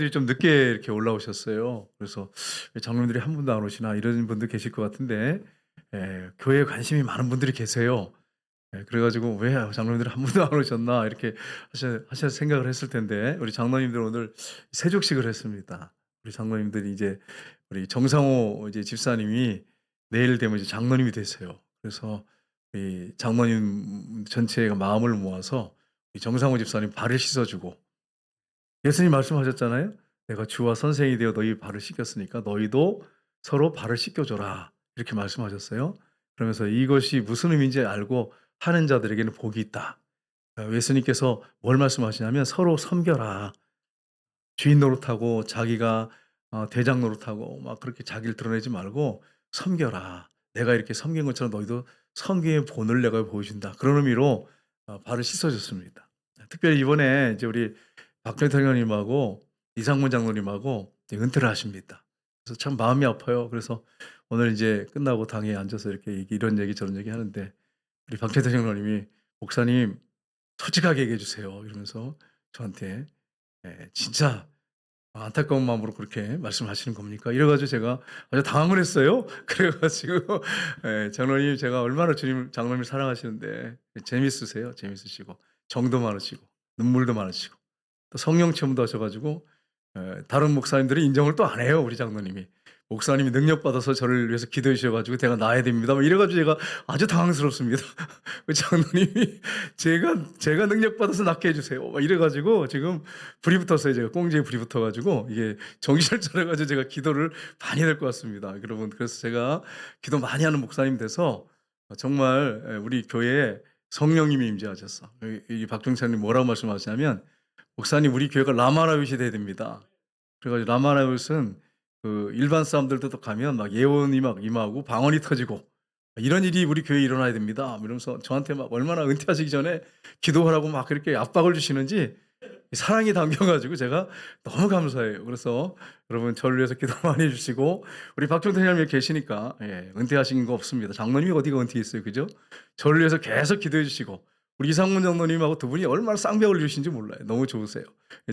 들이 좀 늦게 이렇게 올라오셨어요. 그래서 '왜 장로님들이 한 분도 안 오시나?' 이런 분도 계실 것 같은데 교회에 관심이 많은 분들이 계세요. 그래 가지고 '왜 장로님들이 한 분도 안 오셨나?' 이렇게 하셔 생각을 했을 텐데 우리 장로님들 오늘 세족식을 했습니다. 우리 장로님들이 이제 우리 정상호 이제 집사님이 내일 되면 이제 장로님이 되세요. 그래서 이 장로님 전체가 마음을 모아서 이 정상호 집사님 발을 씻어 주고 예수님 말씀하셨잖아요. "내가 주와 선생이 되어 너희 발을 씻겼으니까 너희도 서로 발을 씻겨 줘라." 이렇게 말씀하셨어요. 그러면서 이것이 무슨 의미인지 알고 하는 자들에게는 복이 있다. 예수님께서 뭘 말씀하시냐면 "서로 섬겨라." 주인 노릇하고 자기가 대장 노릇하고 막 그렇게 자기를 드러내지 말고 "섬겨라. 내가 이렇게 섬긴 것처럼 너희도 섬김의 본을 내가 보여준다." 그런 의미로 발을 씻어 줬습니다. 특별히 이번에 이제 우리 박정태 장로님하고 이상문 장로님하고 이제 은퇴를 하십니다. 그래서 참 마음이 아파요. 그래서 오늘 이제 끝나고 당에 앉아서 이렇게 이런 얘기 저런 얘기 하는데 우리 박정태 장로님이 "목사님 솔직하게 얘기해 주세요." 이러면서 저한테 "진짜 안타까운 마음으로 그렇게 말씀하시는 겁니까?" 이래 가지고 제가 아주 당황을 했어요. 그래 가지고 장로님 제가 얼마나 장로님을 사랑하시는데 재밌으세요. 재밌으시고 정도 많으시고 눈물도 많으시고 또 성령 체험도 하셔 가지고 다른 목사님들이 인정을 또 안 해요, 우리 장로님이. 목사님이 능력받아서 저를 위해서 기도해 주셔 가지고 "제가 놔야 됩니다." 막 이래 가지고 제가 아주 당황스럽습니다. 그 장로님이 "제가 능력받아서 낫게 해 주세요." 막 이래 가지고 지금 불이 붙었어요. 제가 꽁지에 불이 붙어 가지고 이게 정신을 차려 가지고 제가 기도를 많이 할 것 같습니다. 여러분 그래서 제가 기도 많이 하는 목사님 돼서 정말 우리 교회에 성령님이 임재하셔서 이 박종찬 님 뭐라고 말씀하시냐면 "목사님 우리 교회가 라마라윗이 돼야 됩니다." 그래 가지고 라마라윗은 그 일반 사람들도 또 가면 막 예언이 막 임하고 방언이 터지고 "이런 일이 우리 교회에 일어나야 됩니다." 뭐 이러면서 저한테 막 얼마나 은퇴하시기 전에 기도하라고 막 그렇게 압박을 주시는지 사랑이 담겨 가지고 제가 너무 감사해요. 그래서 여러분 저를 위해서 기도 많이 해 주시고 우리 박종태 장로님 계시니까 은퇴하신 거 없습니다. 장로님이 어디가 은퇴했어요. 그죠? 저를 위해서 계속 기도해 주시고 우리 이상문 장로님하고 두 분이 얼마나 쌍벽을 이루신지 몰라요. 너무 좋으세요.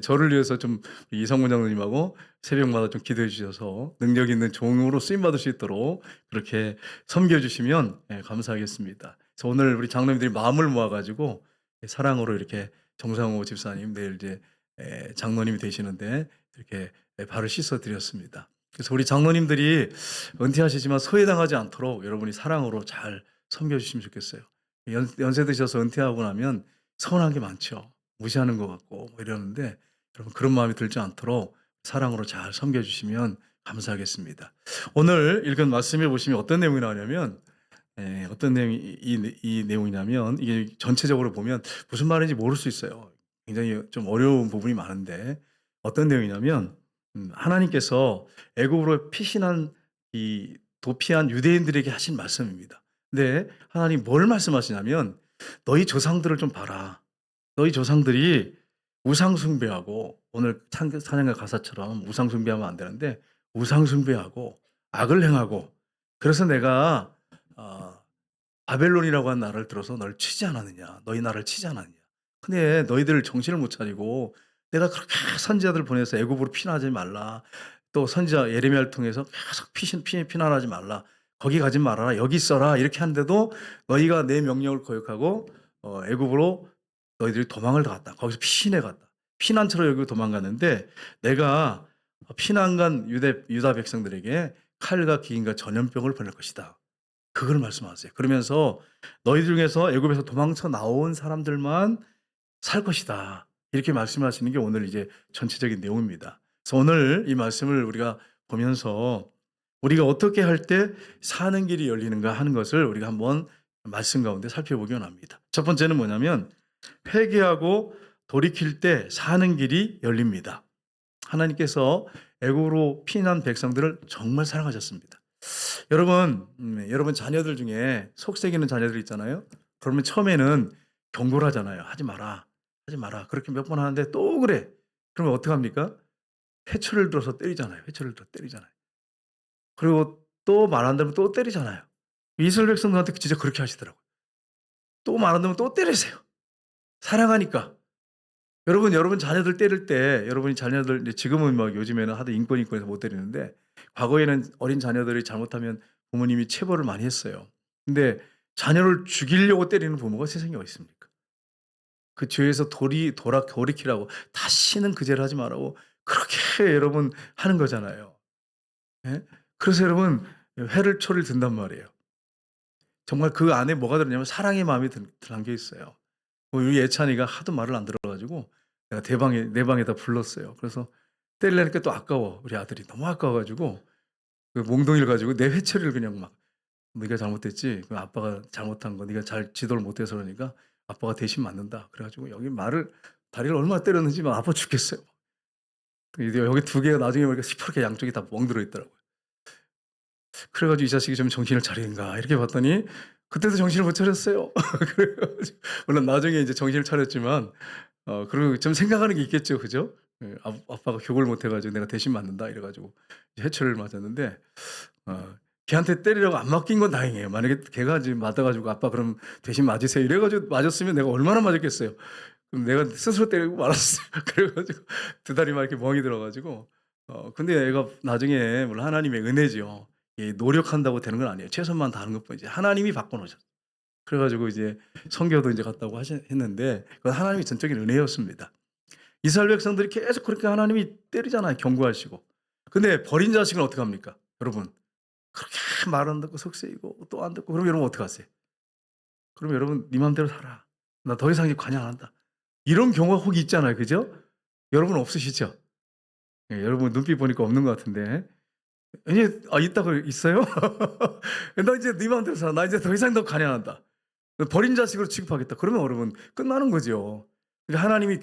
저를 위해서 좀 이상문 장로님하고 새벽마다 좀 기도해 주셔서 능력 있는 종으로 쓰임 받을 수 있도록 그렇게 섬겨 주시면 감사하겠습니다. 그래서 오늘 우리 장로님들이 마음을 모아 가지고 사랑으로 이렇게 정상호 집사님 내일 이제 장로님이 되시는데 이렇게 발을 씻어 드렸습니다. 그래서 우리 장로님들이 은퇴하시지만 소외당하지 않도록 여러분이 사랑으로 잘 섬겨 주시면 좋겠어요. 연세 드셔서 은퇴하고 나면 서운한 게 많죠. 무시하는 것 같고 뭐 이러는데 여러분 그런 마음이 들지 않도록 사랑으로 잘 섬겨 주시면 감사하겠습니다. 오늘 읽은 말씀에 보시면 어떤 내용이 나오냐면 어떤 내용이 이 내용이냐면 이게 전체적으로 보면 무슨 말인지 모를 수 있어요. 굉장히 좀 어려운 부분이 많은데 어떤 내용이냐면 하나님께서 애굽으로 피신한 이 도피한 유대인들에게 하신 말씀입니다. 근데 하나님 뭘 말씀하시냐면 "너희 조상들을 좀 봐라. 너희 조상들이 우상 숭배하고" 오늘 찬양가 가사처럼 우상 숭배하면 안 되는데 "우상 숭배하고 악을 행하고 그래서 내가 어 바벨론이라고 하는 나라를 들어서 널 치지 않았느냐. 너희 나라를 치지 않았느냐. 근데 너희들 정신을 못 차리고 내가 그렇게 선지자들을 보내서 애굽으로 피난하지 말라. 또 선지자 예레미야를 통해서 계속 피난하지 말라. 거기 가지 말아라. 여기 있어라. 이렇게 하는데도 너희가 내 명령을 거역하고 애굽으로 너희들이 도망을 갔다. 거기서 피신해 갔다. 피난처로 여기로 도망갔는데 내가 피난 간 유다 백성들에게 칼과 기인과 전염병을 보낼 것이다. 그걸 말씀하세요. 그러면서 "너희 중에서 애굽에서 도망쳐 나온 사람들만 살 것이다." 이렇게 말씀하시는 게 오늘 이제 전체적인 내용입니다. 그래서 오늘 이 말씀을 우리가 보면서 우리가 어떻게 할 때 사는 길이 열리는가 하는 것을 우리가 한번 말씀 가운데 살펴보기 원합니다. 첫 번째는 뭐냐면 회개하고 돌이킬 때 사는 길이 열립니다. 하나님께서 애굽으로 피난 백성들을 정말 사랑하셨습니다. 여러분 자녀들 중에 속썩이는 자녀들 있잖아요. 그러면 처음에는 경고를 하잖아요. "하지 마라. 하지 마라." 그렇게 몇 번 하는데 또 그래. 그러면 어떡합니까? 회초리를 들어서 때리잖아요. 회초리를 들어 때리잖아요. 그리고 또 말 안 들으면 또 때리잖아요. 이스라엘 백성들한테 진짜 그렇게 하시더라고요. 또 말 안 들으면 또 때리세요. 사랑하니까. 여러분 자녀들 때릴 때 여러분이 자녀들 이제 지금은 막 요즘에는 하도 인권해서 못 때리는데 과거에는 어린 자녀들이 잘못하면 부모님이 체벌을 많이 했어요. 근데 자녀를 죽이려고 때리는 부모가 세상에 어디 있습니까? 그 죄에서 돌이키라고 다시는 그 죄를 하지 말라고 그렇게 여러분 하는 거잖아요. 예? 그래서 여러분 회를 초리를 든단 말이에요. 정말 그 안에 뭐가 들었냐면 사랑의 마음이 담겨 있어요. 우리 예찬이가 하도 말을 안 들어 가지고 내가 내 방에다 불렀어요. 그래서 때리려니까 또 아까워. 우리 아들이 너무 아까워 가지고 그 몽둥이를 가지고 내 회초리를 그냥 막 "네가 잘못했지. 그 아빠가 잘못한 거 네가 잘 지도를 못해서 그러니까 아빠가 대신 맞는다." 그래 가지고 여기 말을 다리를 얼마나 때렸는지 막 아파 죽겠어요. 이제 여기 두 개가 나중에 보니까 시퍼렇게 양쪽이 다 멍들어 있더라고요. 그래 가지고 '이 자식이 좀 정신을 차리는가.' 이렇게 봤더니 그때도 정신을 못 차렸어요. 그래 가지고 물론 나중에 이제 정신을 차렸지만 그리고 좀 생각하는 게 있겠죠. 그죠? 예. 아빠가 교육을 못해 가지고 "내가 대신 맞는다." 이래 가지고 이제 해초리를 맞았는데 걔한테 때리라고 안 맡긴 건 다행이에요. 만약에 걔가 지금 맞아 가지고 "아빠 그럼 대신 맞으세요." 이래 가지고 맞았으면 내가 얼마나 맞았겠어요. 그럼 내가 스스로 때리고 말았어요. 그래 가지고 두 다리 막 이렇게 멍이 들어 가지고 근데 애가 나중에 물론 하나님의 은혜죠. 이 노력한다고 되는 건 아니에요. 최선만 다하는 것뿐이지. 하나님이 바꿔 놓으셨어요. 그래 가지고 이제 선교도 인제 갔다고 했는데 그건 하나님의 전적인 은혜였습니다. 이스라엘 백성들이 계속 그렇게 하나님이 때리잖아요, 경고하시고. 근데 버린 자식은 어떡합니까? 여러분 그렇게 말 안 듣고 속세이고 또 안 듣고 그러면 여러분 어떡하세요? 그럼 여러분 "네 맘대로 살아. 나 더 이상 이제 관여 안 한다." 이런 경우가 혹 있잖아요. 그죠? 여러분 없으시죠? 예, 여러분 눈빛 보니까 없는 것 같은데. 이제 있다고 있어요? "너 이제 네 맘대로 살아. 나 이제 더 이상 너 관여 안 한다. 버린 자식으로 취급하겠다." 그러면 여러분 끝나는 거죠. 그러니까 하나님이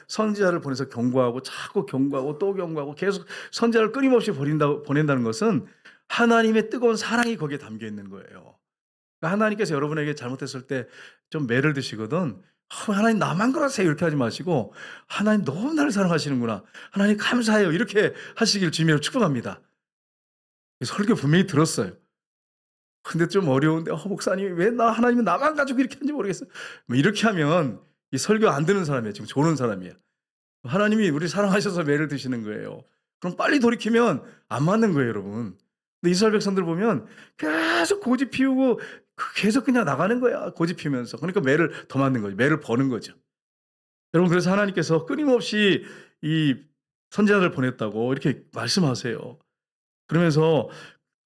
선지자를 보내서 경고하고 자꾸 경고하고 또 경고하고 계속 선지자를 끊임없이 보낸다는 것은 하나님의 뜨거운 사랑이 거기에 담겨 있는 거예요. 그러니까 하나님께서 여러분에게 잘못했을 때 좀 매를 드시거든 하나님 나만 그러세요." 이렇게 하지 마시고 "하나님 너무 나를 사랑하시는구나. 하나님 감사해요." 이렇게 하시길 주님으로 축복합니다. 설교 분명히 들었어요. 근데 좀 어려운데 목사님이 왜 하나님은 나만 가지고 이렇게 하는지 모르겠어요." 뭐 이렇게 하면 이 설교 안 듣는 사람이에요. 지금 조는 사람이에요. 하나님이 우리 사랑하셔서 매를 드시는 거예요. 그럼 빨리 돌이키면 안 맞는 거예요, 여러분. 근데 이스라엘 백성들 보면 계속 고집 피우고 계속 그냥 나가는 거야, 고집 피우면서. 그러니까 매를 더 맞는 거죠. 매를 버는 거죠. 여러분 그래서 하나님께서 끊임없이 이 선지자를 보냈다고 이렇게 말씀하세요. 그러면서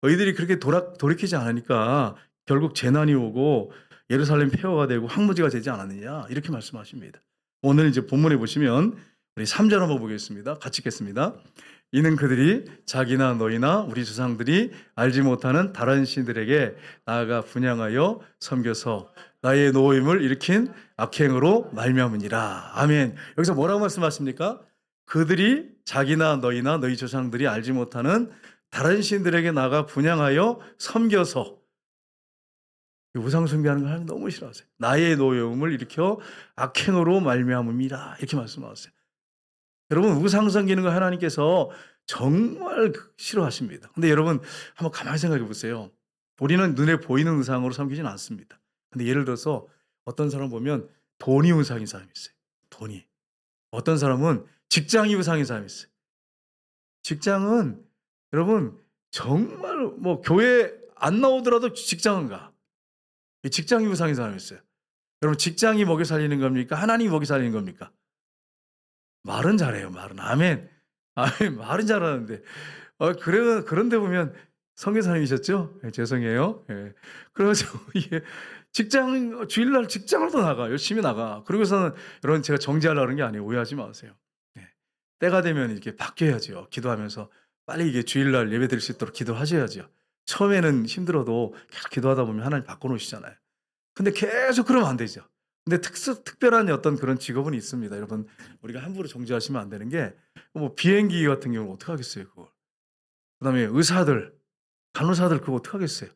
너희들이 그렇게 돌이키지 않으니까 결국 재난이 오고 예루살렘 폐허가 되고 황무지가 되지 않았느냐 이렇게 말씀하십니다. 오늘 이제 본문에 보시면 우리 3절 한번 보겠습니다. 같이 읽겠습니다. 이는 그들이 자기나 너희나 우리 조상들이 알지 못하는 다른 신들에게 나아가 분향하여 섬겨서 나의 노임을 일으킨 악행으로 말미암으니라. 아멘. 여기서 뭐라고 말씀하십니까? 그들이 자기나 너희나 너희 조상들이 알지 못하는 다른 신들에게 나가 분향하여 섬겨서 우상 숭배하는 걸 하나님 너무 싫어하세요. 나의 노여움을 일으켜 악행으로 말미암음이라 이렇게 말씀하세요. 여러분 우상 섬기는 거 하나님께서 정말 싫어하십니다. 근데 여러분 한번 가만히 생각해 보세요. 우리는 눈에 보이는 우상으로 섬기진 않습니다. 근데 예를 들어서 어떤 사람 보면 돈이 우상인 사람이 있어요. 돈이. 어떤 사람은 직장이 우상인 사람이 있어요. 직장은 여러분 정말 뭐 교회 안 나오더라도 직장은 가. 이 직장이 우상인 사람이 있어요. 여러분 직장이 먹여 살리는 겁니까? 하나님이 먹여 살리는 겁니까? 말은 잘해요, 말은. 아멘. 아멘. 말은 잘하는데 그런데 보면 선교사님이셨죠? 예, 죄송해요. 예. 그래 가지고 이게 주일날 직장을 또 나가. 열심히 나가. 그러고서는 여러분 제가 정죄하려고 그런 게 아니에요. 오해하지 마세요. 예. 때가 되면 이렇게 바뀌어야죠. 기도하면서 빨리 이게 주일날 예배드릴 수 있도록 기도하셔야죠. 처음에는 힘들어도 계속 기도하다 보면 하나님 바꿔 놓으시잖아요. 근데 계속 그러면 안 되죠. 근데 특별한 어떤 그런 직업은 있습니다. 여러분 우리가 함부로 정죄하시면 안 되는 게 뭐 비행기 같은 경우는 어떡하겠어요 그걸. 그다음에 의사들, 간호사들 그거 어떡하겠어요.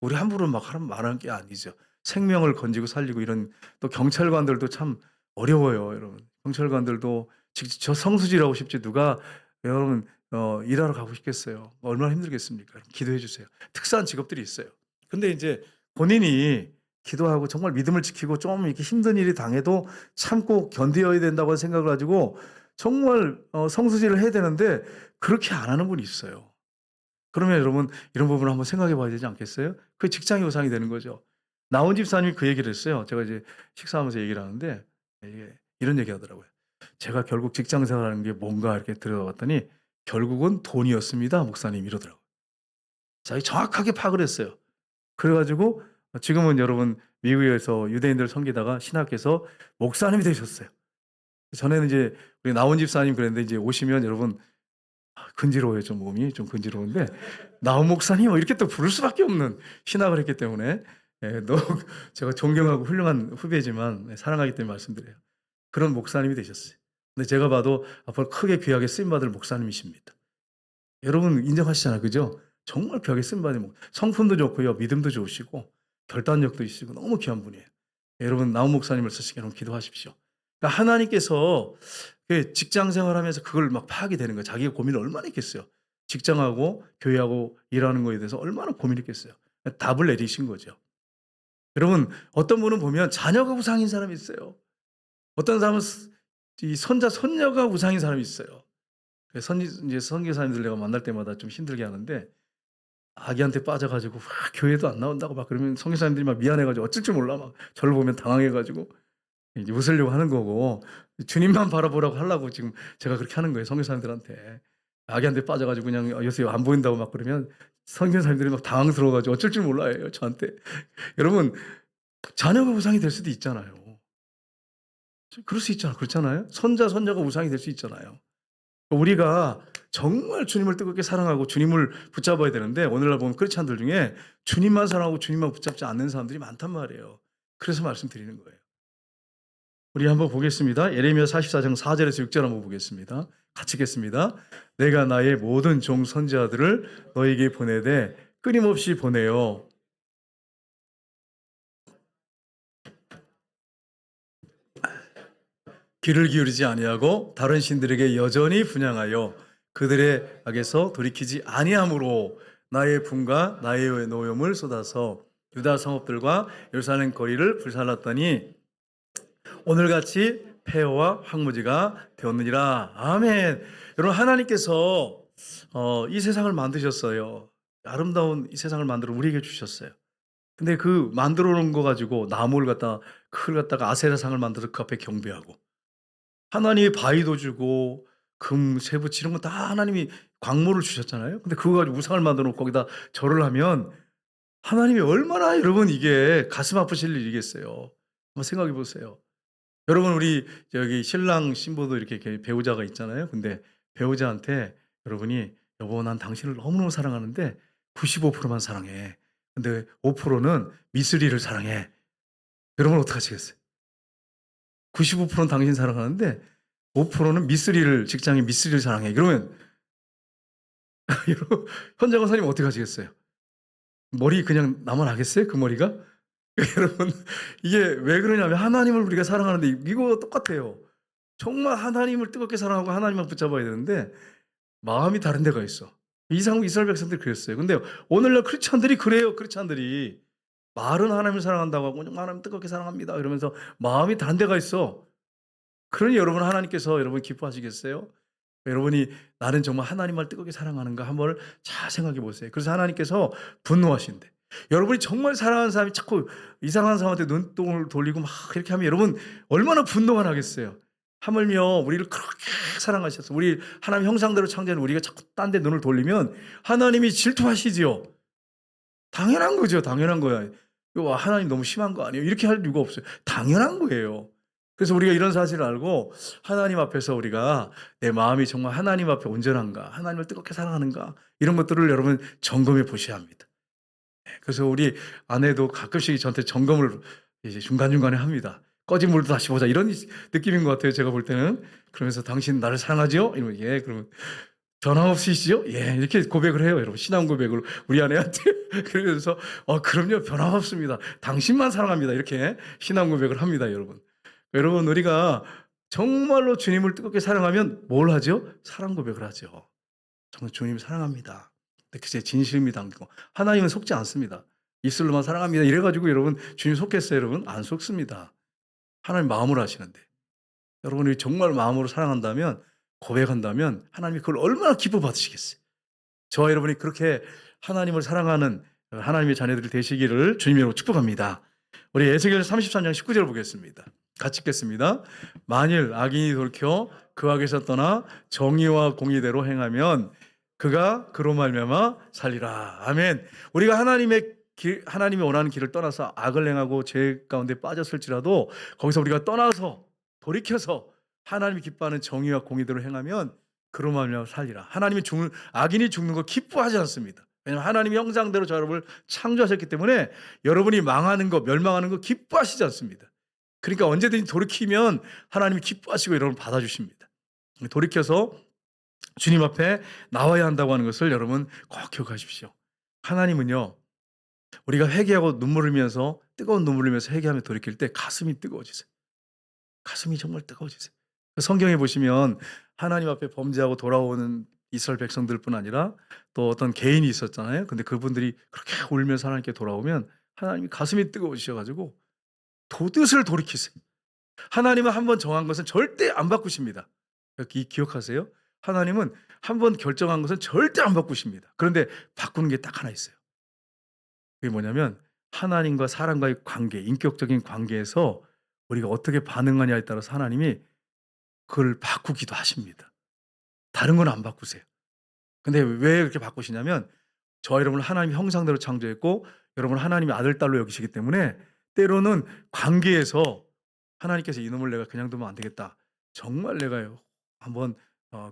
우리 함부로 막 말하는 게 아니죠. 생명을 건지고 살리고 이런 또 경찰관들도 참 어려워요 여러분. 경찰관들도 저 성수지라고 싶지 누가 여러분 일하러 가고 싶겠어요. 얼마나 힘들겠습니까. 기도해 주세요. 특수한 직업들이 있어요. 근데 인제 본인이 기도하고 정말 믿음을 지키고 좀 이렇게 힘든 일이 당해도 참고 견뎌야 된다고 생각을 가지고 정말 성수지를 해야 되는데 그렇게 안 하는 분이 있어요. 그러면 여러분 이런 부분을 한번 생각해 봐야 되지 않겠어요? 그게 직장의 우상이 되는 거죠. 나온 집사님이 그 얘기를 했어요. 제가 이제 식사하면서 얘기를 하는데 이게 이런 얘기 하더라고요. 제가 결국 직장 생활하는 게 뭔가 이렇게 들어봤더니 결국은 돈이었습니다. 목사님 이러더라고요. 자기 정확하게 파악을 했어요. 그래 가지고 지금은 여러분 미국에서 유대인들을 섬기다가 신학해서 목사님이 되셨어요. 전에는 이제 우리 나온 집사님 그랬는데 이제 오시면 여러분 근지러워요. 좀 몸이 좀 근지러운데 나온 목사님 이렇게 또 부를 수밖에 없는 신학을 했기 때문에 너무 제가 존경하고 훌륭한 후배지만 사랑하기 때문에 말씀드려요. 그런 목사님이 되셨어요. 근데 제가 봐도 앞으로 크게 귀하게 쓰임 받을 목사님이십니다. 여러분 인정하시잖아요. 그죠? 정말 귀하게 쓰임 받는 성품도 좋고요. 믿음도 좋으시고 결단력도 있으시고 너무 귀한 분이에요. 여러분 나온 목사님을 쓰시게 여러분 기도하십시오. 그러니까 하나님께서 직장 생활하면서 그걸 막 파악이 되는 거예요. 자기가 고민을 얼마나 했겠어요. 직장하고 교회하고 일하는 거에 대해서 얼마나 고민했겠어요. 답을 내리신 거죠. 여러분 어떤 분은 보면 자녀가 우상인 사람이 있어요. 어떤 사람은 이 손자 손녀가 우상인 사람이 있어요. 이제 선교사님들 내가 만날 때마다 좀 힘들게 하는데 아기한테 빠져가지고 막 교회도 안 나온다고 막 그러면 선교사님들이 막 미안해가지고 어쩔 줄 몰라 막 저를 보면 당황해가지고 이제 웃으려고 하는 거고 주님만 바라보라고 하려고 지금 제가 그렇게 하는 거예요. 선교사님들한테 아기한테 빠져가지고 그냥 요새 안 보인다고 막 그러면 선교사님들이 막 당황스러워가지고 어쩔 줄 몰라요 저한테. 여러분 자녀가 우상이 될 수도 있잖아요. 그럴 수 있잖아. 그렇잖아요. 손자 손녀가 우상이 될 수 있잖아요. 우리가 정말 주님을 뜨겁게 사랑하고 주님을 붙잡아야 되는데 오늘날 보면 크리스찬들 중에 주님만 사랑하고 주님만 붙잡지 않는 사람들이 많단 말이에요. 그래서 말씀드리는 거예요. 우리 한번 보겠습니다. 예레미야 44장 4절에서 6절 한번 보겠습니다. 같이 읽겠습니다. 내가 나의 모든 종 선지자들을 너에게 보내되 끊임없이 보내요. 귀를 기울이지 아니하고 다른 신들에게 여전히 분향하여 그들의 악에서 돌이키지 아니함으로 나의 분과 나의 노염을 쏟아서 유다 성읍들과 예루살렘 거리를 불살랐더니 오늘같이 폐허와 황무지가 되었느니라. 아멘. 여러분 하나님께서 이 세상을 만드셨어요. 아름다운 이 세상을 만들어 우리에게 주셨어요. 근데 그 만들어 놓은 거 가지고 나무를 갖다 그걸 갖다가 아세라상을 만들어서 그 앞에 경배하고 하나님이 바위도 주고 금, 쇠붙이 이런 거 다 하나님이 광물을 주셨잖아요. 근데 그거 가지고 우상을 만들어 놓고 거기다 절을 하면 하나님이 얼마나 여러분 이게 가슴 아프실 일이겠어요. 한번 생각해 보세요. 여러분 우리 여기 신랑 신부도 이렇게 배우자가 있잖아요. 근데 배우자한테 여러분이 여보 난 당신을 너무너무 사랑하는데 95%만 사랑해. 근데 5%는 미쓰리를 사랑해. 여러분 어떡하시겠어요? 95%는 당신 사랑하는데 5%는 미쓰리를 직장인 미쓰리를 사랑해. 그러면 여러분 현장 권사님 어떻게 하시겠어요? 머리 그냥 남아나겠어요? 그 머리가? 여러분 이게 왜 그러냐면 하나님을 우리가 사랑하는데 이거 똑같아요. 정말 하나님을 뜨겁게 사랑하고 하나님만 붙잡아야 되는데 마음이 다른 데가 있어. 이상국 이스라엘 백성들이 그랬어요. 근데 오늘날 크리스찬들이 그래요. 크리스찬들이 말은 하나님을 사랑한다고 하고 정말 하나님 뜨겁게 사랑합니다. 이러면서 마음이 다른 데가 있어. 그러니 여러분 하나님께서 여러분 기뻐하시겠어요? 여러분이 나는 정말 하나님을 뜨겁게 사랑하는가 한번 잘 생각해 보세요. 그래서 하나님께서 분노하신대. 여러분이 정말 사랑하는 사람이 자꾸 이상한 사람한테 눈동을 돌리고 막 이렇게 하면 여러분 얼마나 분노가 나겠어요. 하물며 우리를 그렇게 사랑하셨어. 우리 하나님 형상대로 창조한 우리가 자꾸 딴 데 눈을 돌리면 하나님이 질투하시지요. 당연한 거죠. 당연한 거야. 와, 하나님 너무 심한 거 아니에요? 이렇게 할 이유가 없어요. 당연한 거예요. 그래서 우리가 이런 사실을 알고 하나님 앞에서 우리가 내 마음이 정말 하나님 앞에 온전한가, 하나님을 뜨겁게 사랑하는가 이런 것들을 여러분 점검해 보셔야 합니다. 그래서 우리 아내도 가끔씩 저한테 점검을 이제 중간중간에 합니다. 꺼진 물도 다시 보자 이런 느낌인 것 같아요. 제가 볼 때는. 그러면서 당신 나를 사랑하지요? 이러면 예. 그러면 변함없이시죠? 예. 이렇게 고백을 해요. 여러분 신앙 고백을 우리 아내한테. 그러면서 그럼요. 변함없습니다. 당신만 사랑합니다. 이렇게 신앙 고백을 합니다. 여러분. 여러분 우리가 정말로 주님을 뜨겁게 사랑하면 뭘 하죠? 사랑 고백을 하죠. 정말 주님 사랑합니다. 그게 진실입니다. 하나님은 속지 않습니다. 입술로만 사랑합니다. 이래 가지고 여러분 주님 속겠어요, 여러분? 안 속습니다. 하나님 마음으로 하시는데. 여러분이 정말 마음으로 사랑한다면, 고백한다면 하나님이 그걸 얼마나 기뻐 받으시겠어요. 저와 여러분이 그렇게 하나님을 사랑하는 하나님의 자녀들이 되시기를 주님의 이름으로 축복합니다. 우리 에스겔 33장 19절을 보겠습니다. 같이 읽겠습니다. 만일 악인이 돌이켜 그 악에서 떠나 정의와 공의대로 행하면 그가 그로 말미암아 살리라. 아멘. 우리가 하나님이 원하는 길을 떠나서 악을 행하고 죄 가운데 빠졌을지라도 거기서 우리가 떠나서 돌이켜서 하나님이 기뻐하는 정의와 공의대로 행하면 그로 말미암아 살리라. 악인이 죽는 거 기뻐하지 않습니다. 왜냐하면 하나님이 형상대로 저 여러분을 창조하셨기 때문에 여러분이 망하는 거, 멸망하는 거 기뻐하시지 않습니다. 그러니까 언제든지 돌이키면 하나님이 기뻐하시고 여러분 받아주십니다. 돌이켜서 주님 앞에 나와야 한다고 하는 것을 여러분 꼭 기억하십시오. 하나님은요, 우리가 회개하고 눈물을 흘리면서, 뜨거운 눈물을 흘리면서 회개하며 돌이킬 때 가슴이 뜨거워지세요. 가슴이 정말 뜨거워지세요. 성경에 보시면 하나님 앞에 범죄하고 돌아오는 이스라엘 백성들뿐 아니라 또 어떤 개인이 있었잖아요. 근데 그분들이 그렇게 울면서 하나님께 돌아오면 하나님이 가슴이 뜨거우셔가지고 도뜻을 돌이키세요. 하나님은 한번 정한 것은 절대 안 바꾸십니다. 기억하세요? 하나님은 한번 결정한 것은 절대 안 바꾸십니다. 그런데 바꾸는 게 딱 하나 있어요. 그게 뭐냐면 하나님과 사람과의 관계, 인격적인 관계에서 우리가 어떻게 반응하냐에 따라서 하나님이 그걸 바꾸기도 하십니다. 다른 건 안 바꾸세요. 근데 왜 그렇게 바꾸시냐면 저와 여러분을 하나님 형상대로 창조했고 여러분을 하나님의 아들, 딸로 여기시기 때문에 때로는 관계에서 하나님께서 이놈을 내가 그냥 두면 안 되겠다. 정말 내가요 한번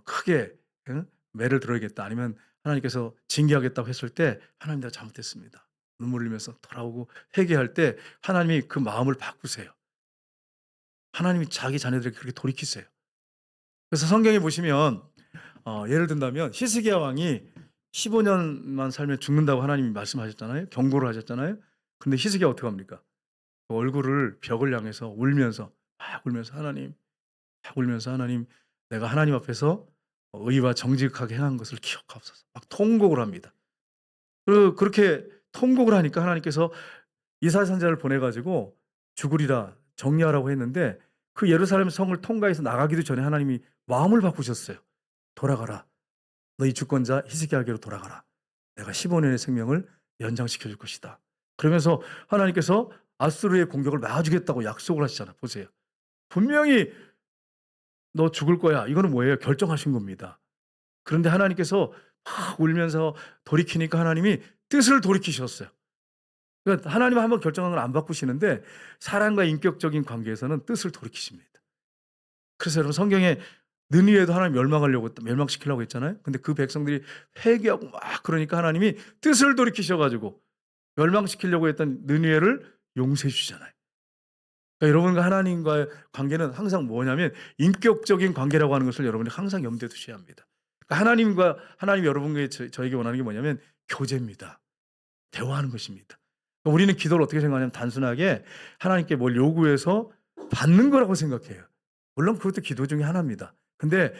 크게 매를 들어야겠다. 아니면 하나님께서 징계하겠다고 했을 때 하나님 내가 잘못했습니다. 눈물 흘리면서 돌아오고 회개할 때 하나님이 그 마음을 바꾸세요. 하나님이 자기 자녀들에게 그렇게 돌이키세요. 그래서 성경에 보시면 예를 든다면 히스기야 왕이 15년만 살면 죽는다고 하나님이 말씀하셨잖아요. 경고를 하셨잖아요. 근데 히스기야 어떻게 합니까? 얼굴을 벽을 향해서 울면서 하나님, 막 울면서 하나님, 내가 하나님 앞에서 의와 정직하게 행한 것을 기억하옵소서. 막 통곡을 합니다. 그렇게 통곡을 하니까 하나님께서 이사야 선지자를 보내가지고 죽으리라 정리하라고 했는데 그 예루살렘 성을 통과해서 나가기도 전에 하나님이 마음을 바꾸셨어요. 돌아가라. 너희 주권자 히스기야에게로 돌아가라. 내가 15년의 생명을 연장시켜 줄 것이다. 그러면서 하나님께서 아수르의 공격을 막아주겠다고 약속을 하시잖아요. 보세요. 분명히 너 죽을 거야. 이거는 뭐예요? 결정하신 겁니다. 그런데 하나님께서 막 울면서 돌이키니까 하나님이 뜻을 돌이키셨어요. 그러니까 하나님은 한번 결정한 걸 안 바꾸시는데 사람과 인격적인 관계에서는 뜻을 돌이키십니다. 그래서 여러분 성경에 느니웨도 하나님 멸망시키려고 했잖아요. 근데 그 백성들이 회개하고 막 그러니까 하나님이 뜻을 돌이키셔가지고 멸망시키려고 했던 느니웨를 용서해 주잖아요. 그러니까 여러분과 하나님과의 관계는 항상 뭐냐면 인격적인 관계라고 하는 것을 여러분이 항상 염두에 두셔야 합니다. 그러니까 하나님이 여러분에게 저에게 원하는 게 뭐냐면 교제입니다. 대화하는 것입니다. 그러니까 우리는 기도를 어떻게 생각하냐면 단순하게 하나님께 뭘 요구해서 받는 거라고 생각해요. 물론 그것도 기도 중에 하나입니다. 근데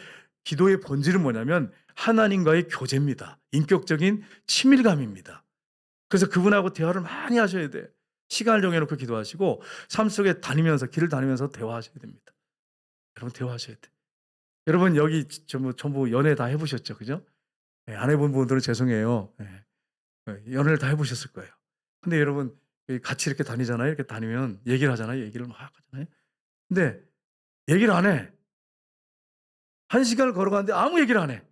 기도의 본질은 뭐냐면 하나님과의 교제입니다. 인격적인 친밀감입니다. 그래서 그분하고 대화를 많이 하셔야 돼요. 시간을 정해놓고 기도하시고 삶 속에 길을 다니면서 대화하셔야 됩니다. 여러분 대화하셔야 돼요. 여러분 여기 전부 연애 다 해보셨죠? 그죠? 네, 안 해본 분들은 죄송해요. 네, 연애를 다 해보셨을 거예요. 근데 여러분 같이 이렇게 다니잖아요. 이렇게 다니면 얘기를 하잖아요. 얘기를 막 하잖아요. 근데 얘기를 안 해. 1시간을 걸어가는데 아무 얘기를 안 해.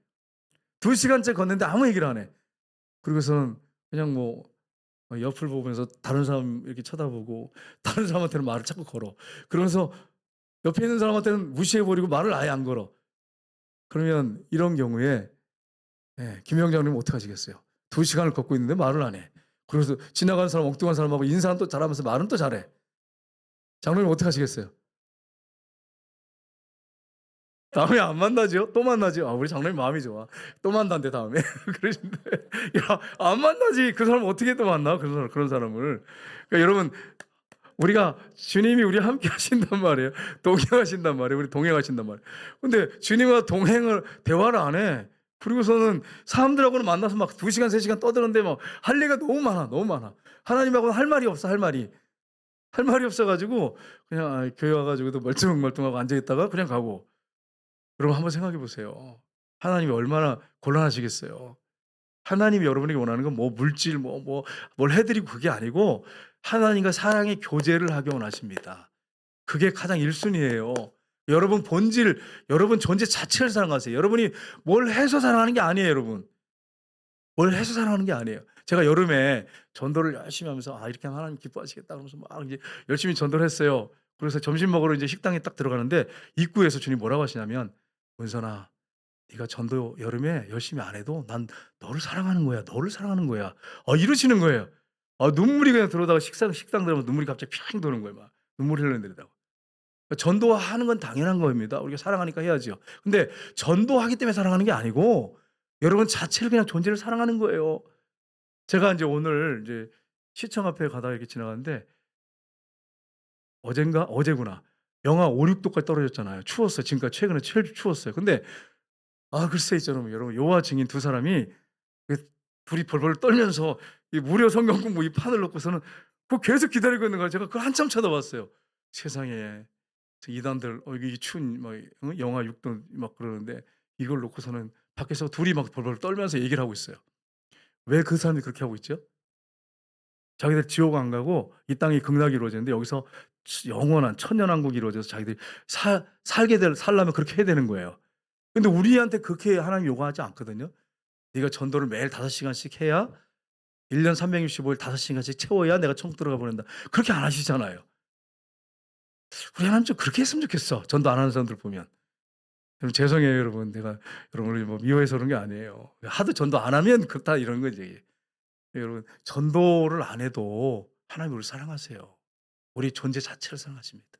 2시간째 걷는데 아무 얘기를 안 해. 그리고서는 그냥 옆을 보면서 다른 사람 이렇게 쳐다보고 다른 사람한테는 말을 자꾸 걸어. 그러면서 옆에 있는 사람한테는 무시해버리고 말을 아예 안 걸어. 그러면 이런 경우에 김영장님 어떡하시겠어요? 2시간을 걷고 있는데 말을 안 해. 그래서 지나가는 사람 엉뚱한 사람하고 인사는 또 잘하면서 말은 또 잘해. 장로님 어떡하시겠어요? 다음에 안 만나죠? 또 만나죠? 우리 장로님 마음이 좋아. 또 만난대 다음에. 그러신데 안 만나지. 그 사람 어떻게 또 만나? 그런 사람을. 그러니까 여러분 우리가 주님이 우리 함께 하신단 말이에요. 동행하신단 말이에요. 우리 동행하신단 말이에요. 근데 주님과 대화를 안 해. 그리고서는 사람들하고는 만나서 막 2시간 3시간 떠드는데 막 할 얘기가 너무 많아, 너무 많아. 하나님하고는 할 말이 없어, 할 말이. 할 말이 없어 가지고 그냥 교회 와 가지고도 멀뚱멀뚱하고 앉아 있다가 그냥 가고. 여러분 한번 생각해 보세요. 하나님이 얼마나 곤란하시겠어요. 하나님이 여러분에게 원하는 건 뭐 물질 뭘 해 드리고 그게 아니고 하나님과 사랑의 교제를 하기 원하십니다. 그게 가장 1순위 순위예요. 여러분 본질, 여러분 존재 자체를 사랑하세요. 여러분이 뭘 해서 사랑하는 게 아니에요, 여러분. 뭘 해서 사랑하는 게 아니에요. 제가 여름에 전도를 열심히 하면서 '아 이렇게 하면 하나님 기뻐하시겠다.' 그러면서 막 이제 열심히 전도를 했어요. 그래서 점심 먹으러 이제 식당에 딱 들어가는데 입구에서 주님이 뭐라고 하시냐면 "문선아, 네가 전도 여름에 열심히 안 해도 난 너를 사랑하는 거야. 너를 사랑하는 거야." 이러시는 거예요. 눈물이 그냥 들어오다가 식당 들어가면 눈물이 갑자기 핑 도는 거예요 막. 눈물이 흘러내리다가. 전도하는 건 당연한 겁니다. 우리가 사랑하니까 해야지요. 근데 전도하기 때문에 사랑하는 게 아니고 여러분 자체를 그냥 존재를 사랑하는 거예요. 제가 인제 오늘 이제 시청 앞에 가다가 이렇게 지나갔는데 어젠가 어제구나. 영하 5-6 도까지 떨어졌잖아요. 추웠어요. 지금까지 최근에 제일 추웠어요. 근데 글쎄 있잖아요 여러분. 여호와 증인 2사람이 그 둘이 벌벌 떨면서 이 무료 성경 공부 이 판을 놓고서는 그거 계속 기다리고 있는 거예요. 제가 그걸 한참 쳐다봤어요. 세상에 저 이단들 이게 추운 막 영하 6도 막 그러는데 이걸 놓고서는 밖에서 둘이 막 벌벌 떨면서 얘기를 하고 있어요. 왜 그 사람들이 그렇게 하고 있죠? 자기들 지옥 안 가고 이 땅이 극락이 이루어지는데 여기서 영원한 천년왕국이 이루어져서 자기들이 살려면 그렇게 해야 되는 거예요. 근데 우리한테 그렇게 하나님이 요구하지 않거든요. 네가 전도를 매일 5시간씩 해야 1년 365일 5시간씩 채워야 내가 천국 들어가 보낸다. 그렇게 안 하시잖아요. 우리 하나님 좀 그렇게 했으면 좋겠어. 전도 안 하는 사람들 보면. 여러분 죄송해요 여러분. 내가 여러분을 뭐 미워해서 그런 게 아니에요. 하도 전도 안 하면 그렇다 이런 거지. 여러분 전도를 안 해도 하나님이 우리를 사랑하세요. 우리 존재 자체를 사랑하십니다.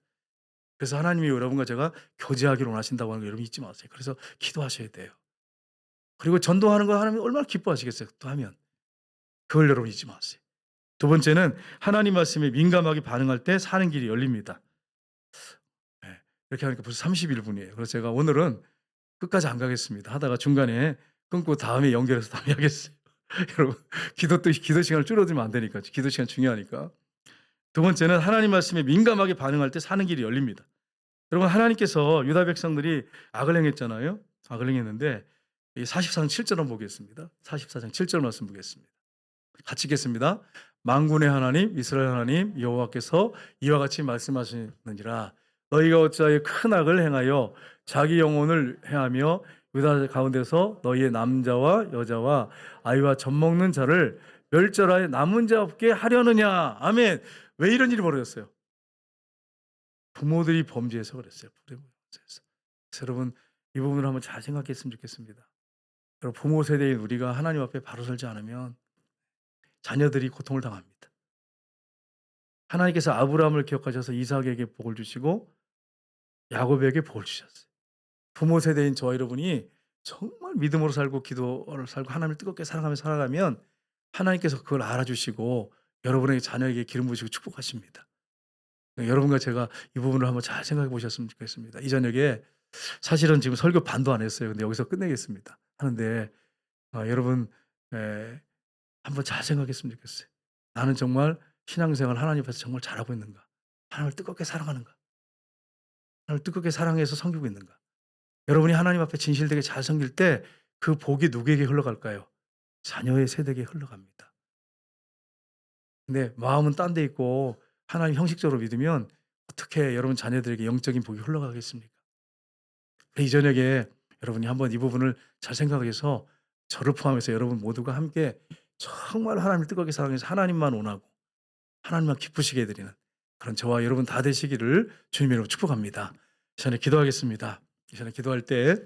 그래서 하나님이 여러분과 제가 교제하기를 원하신다고 하는 거 여러분 잊지 마세요. 그래서 기도하셔야 돼요. 그리고 전도하는 거 하나님이 얼마나 기뻐하시겠어요 또 하면. 그걸 여러분 잊지 마세요. 두 번째는 하나님 말씀에 민감하게 반응할 때 사는 길이 열립니다. 예. 이렇게 하니까 벌써 31 분이에요. 그래서 제가 오늘은 끝까지 안 가겠습니다. 하다가 중간에 끊고 다음에 연결해서 다음에 하겠어요. 여러분 기도 시간을 줄여들면 안 되니까. 기도 시간 중요하니까. 두 번째는 하나님 말씀에 민감하게 반응할 때 사는 길이 열립니다. 여러분 하나님께서 유다 백성들이 악을 행했잖아요. 악을 행했는데 이 44장 7절 한번 보겠습니다. 44장 7절 말씀 보겠습니다. 같이 읽겠습니다. 만군의 하나님 이스라엘 하나님 여호와께서 이와 같이 말씀하시느니라. 너희가 어찌하여 큰 악을 행하여 자기 영혼을 해하며 유다 가운데서 너희의 남자와 여자와 아이와 젖 먹는 자를 멸절하여 남은 자 없게 하려느냐. 아멘. 왜 이런 일이 벌어졌어요? 부모들이 범죄해서 그랬어요. 그래서 여러분 이 부분을 한번 잘 생각했으면 좋겠습니다. 여러분 부모 세대인 우리가 하나님 앞에 바로 설지 않으면 자녀들이 고통을 당합니다. 하나님께서 아브라함을 기억하셔서 이삭에게 복을 주시고 야곱에게 복을 주셨어요. 부모 세대인 저와 여러분이 정말 믿음으로 살고 기도를 살고 하나님을 뜨겁게 사랑하며 살아가면 하나님께서 그걸 알아주시고 여러분의 자녀에게 기름 부으시고 축복하십니다. 여러분과 제가 이 부분을 한번 잘 생각해 보셨으면 좋겠습니다. 이 저녁에 사실은 지금 설교 반도 안 했어요. 근데 여기서 끝내겠습니다. 하는데 여러분 한번 잘 생각했으면 좋겠어요. 나는 정말 신앙생활 하나님 앞에서 정말 잘하고 있는가? 하나님을 뜨겁게 사랑하는가? 하나님을 뜨겁게 사랑해서 섬기고 있는가? 여러분이 하나님 앞에 진실되게 잘 섬길 때 그 복이 누구에게 흘러갈까요? 자녀의 세대에게 흘러갑니다. 근데 마음은 딴 데 있고 하나님 형식적으로 믿으면 어떻게 여러분 자녀들에게 영적인 복이 흘러가겠습니까? 이 저녁에 여러분이 한번 이 부분을 잘 생각해서 저를 포함해서 여러분 모두가 함께 정말 하나님을 뜨겁게 사랑해서 하나님만 원하고 하나님만 기쁘시게 해 드리는 그런 저와 여러분 다 되시기를 주님 이름으로 축복합니다. 이 시간에 기도하겠습니다. 이 시간에 기도할 때